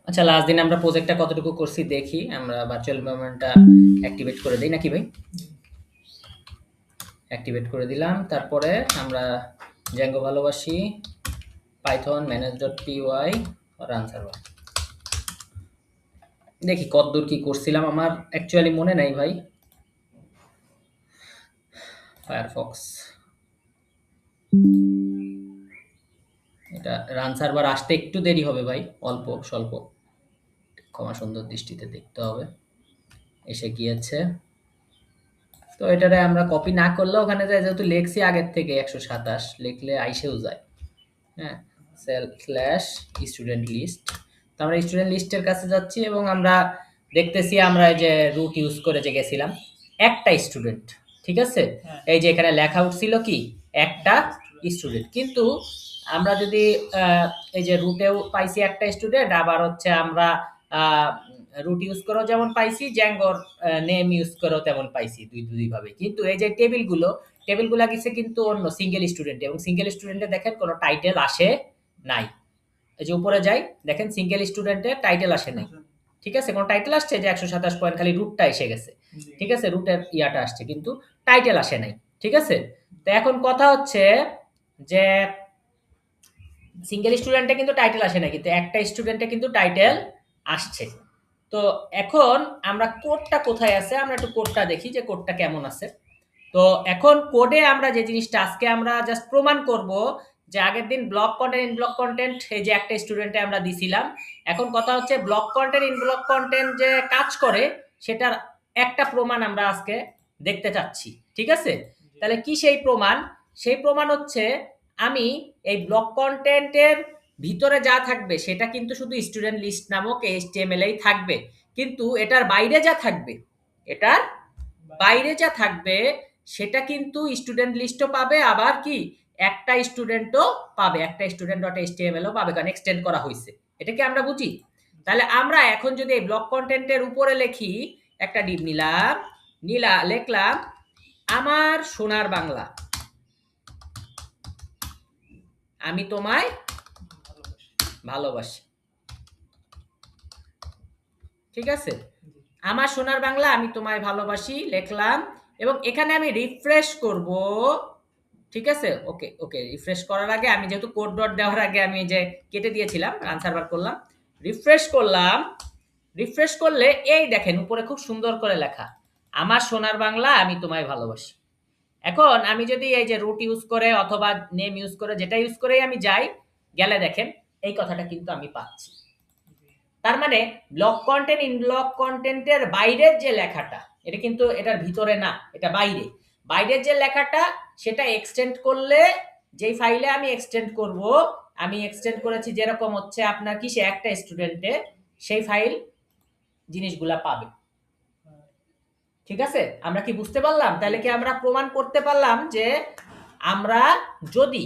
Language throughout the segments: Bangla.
আচ্ছা, লাস্ট দিন আমরা প্রজেক্টটা কতটুকু করছি দেখি। আমরা ভার্চুয়াল এনভায়রনমেন্টটা অ্যাক্টিভেট করে দেই নাকি ভাই? অ্যাক্টিভেট করে দিলাম। তারপরে আমরা জ্যাঙ্গো ভালোবাসি, পাইথন manage.py রান সার্ভার। দেখি কতদূর কি করছিলাম, আমার অ্যাকচুয়ালি মনে নাই ভাই। ফায়ারফক্স, এটা রান সার্ভার আসতে একটু দেরি হবে ভাই, অল্প স্বল্প, ক্ষমা সুন্দর দৃষ্টিতে দেখতে হবে। এসে গিয়েছে। তো এটারে আমরা কপি না করলেও ওখানে যায়, যেহেতু লেখছি আগের থেকে 127 লিখলে আইসেও যায়। হ্যাঁ, সেল স্ল্যাশ স্টুডেন্ট লিস্ট। তো আমরা স্টুডেন্ট লিস্টের কাছে যাচ্ছি এবং আমরা দেখতেছি আমরা এই যে রুট ইউজ করে যে গেছিলাম একটা স্টুডেন্ট, ঠিক আছে। এই যে এখানে লেখা উঠছিল কি একটা স্টুডেন্ট, কিন্তু আমরা যদি এই যে রুটেও পাইছি একটা স্টুডেন্ট, আবার হচ্ছে আমরা রুট ইউজ করেও যেমন পাইছি, জ্যাঙ্গোর নেম ইউজ করেও তেমন পাইছি, দুই ভাবে। কিন্তু এই যে টেবিলগুলো গেছে কিন্তু অন্য সিঙ্গেল স্টুডেন্ট, এবং সিঙ্গেল স্টুডেন্টে দেখেন কোনো টাইটেল আসে নাই। এই যে উপরে যাই, দেখেন সিঙ্গেল স্টুডেন্টের টাইটেল আসে নাই, ঠিক আছে। কোনো টাইটেল আসছে যে 127 পয়েন্ট, খালি রুটটা এসে গেছে, ঠিক আছে, রুটের ইয়াটা আসছে কিন্তু টাইটেল আসে নাই, ঠিক আছে। তো এখন কথা হচ্ছে যে সিঙ্গেল স্টুডেন্টে কিন্তু টাইটেল আসে না, কিন্তু একটা স্টুডেন্টে কিন্তু টাইটেল আসছে। তো এখন আমরা কোডটা কোথায় আছে, আমরা একটু কোডটা দেখি যে কোডটা কেমন আছে। তো এখন কোডে আমরা যে জিনিসটা আজকে আমরা জাস্ট প্রমাণ করব, যে আগের দিন block contained in block content এই যে একটা স্টুডেন্টে আমরা দিছিলাম, এখন কথা হচ্ছে block contained in block content যে কাজ করে সেটার একটা প্রমাণ আমরা আজকে দেখতে চাচ্ছি, ঠিক আছে। তাহলে কি সেই প্রমাণ? সেই প্রমাণ হচ্ছে আমি এই ব্লক কন্টেন্টের ভিতরে যা থাকবে সেটা কিন্তু শুধু স্টুডেন্ট লিস্ট নামক HTML এই থাকবে, কিন্তু এটার বাইরে যা থাকবে, এটার বাইরে যা থাকবে সেটা কিন্তু স্টুডেন্ট লিস্টও পাবে, আবার কি একটা স্টুডেন্টও পাবে, একটা স্টুডেন্ট ডট HTML ও পাবে, কারণ এক্সটেন্ড করা হয়েছে। এটা কি আমরা বুঝি? তাহলে আমরা এখন যদি এই ব্লক কন্টেন্টের উপরে লিখি, একটা ডিভ নিলাম, লিখলাম আমার সোনার বাংলা, আমি তোমায় ভালোবাসি, ঠিক আছে। আমার সোনার বাংলা আমি তোমায় ভালোবাসি লিখলাম, এবং এখানে আমি রিফ্রেশ করব, ঠিক আছে। ওকে ওকে, রিফ্রেশ করার আগে আমি যেহেতু কোড ডট দেওয়ার আগে আমি যে কেটে দিয়েছিলাম, আনসার বার করলাম, রিফ্রেশ করলাম। রিফ্রেশ করলে এই দেখেন উপরে খুব সুন্দর করে লেখা, আমার সোনার বাংলা আমি তোমায় ভালোবাসি। এখন আমি যদি এই যে রুট ইউজ করে অথবা নেম ইউজ করে, যেটা ইউজ করেই আমি যাই, গেলে দেখেন এই কথাটা কিন্তু আমি পাচ্ছি। তার মানে ব্লক কন্টেন্ট ইন ব্লক কন্টেন্টের বাইরের যে লেখাটা, এটা কিন্তু এটার ভিতরে না, এটা বাইরে। বাইরের যে লেখাটা সেটা এক্সটেন্ড করলে, যেই ফাইলে আমি এক্সটেন্ড করব, আমি এক্সটেন্ড করেছি যেরকম হচ্ছে আপনার কি, সে একটা স্টুডেন্টে সেই ফাইল জিনিসগুলা পাবে, ঠিক আছে। আমরা কি বুঝতে পারলাম? তাহলে কি আমরা প্রমাণ করতে পারলাম যে আমরা যদি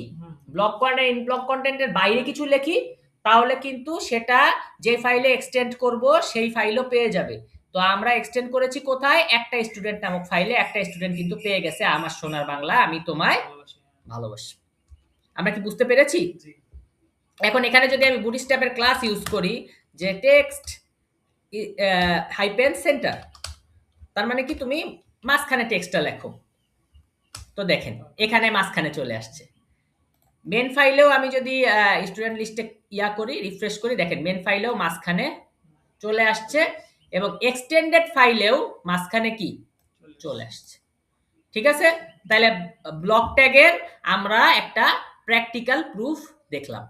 ব্লক কন্টেন্ট ইন ব্লক কন্টেন্টের বাইরে কিছু লিখি, তাহলে কিন্তু সেটা যে ফাইলে এক্সটেন্ড করব সেই ফাইলও পেয়ে যাবে। তো আমরা এক্সটেন্ড করেছি কোথায়? একটা স্টুডেন্ট নামক ফাইলে। একটা স্টুডেন্ট কিন্তু পেয়ে গেছে আমার সোনার বাংলা আমি তোমায় ভালোবাসি। আমরা কি বুঝতে পেরেছি? এখন এখানে যদি আমি বুটস্ট্র্যাপের ক্লাস ইউজ করি, যে টেক্সট হাইপেন সেন্টার, তার মানে কি তুমি মাঝখানে টেক্সটটা লেখো। তো দেখেন এখানে মাঝখানে চলে আসছে। মেন ফাইলেও আমি যদি স্টুডেন্ট লিস্টে ইয়া করি, রিফ্রেশ করি, দেখেন মেন ফাইলেও মাঝখানে চলে আসছে, এবং এক্সটেন্ডেড ফাইলেও মাঝখানে কি চলে আসছে, ঠিক আছে। তাহলে ব্লক ট্যাগের আমরা একটা প্র্যাকটিক্যাল প্রুফ দেখলাম।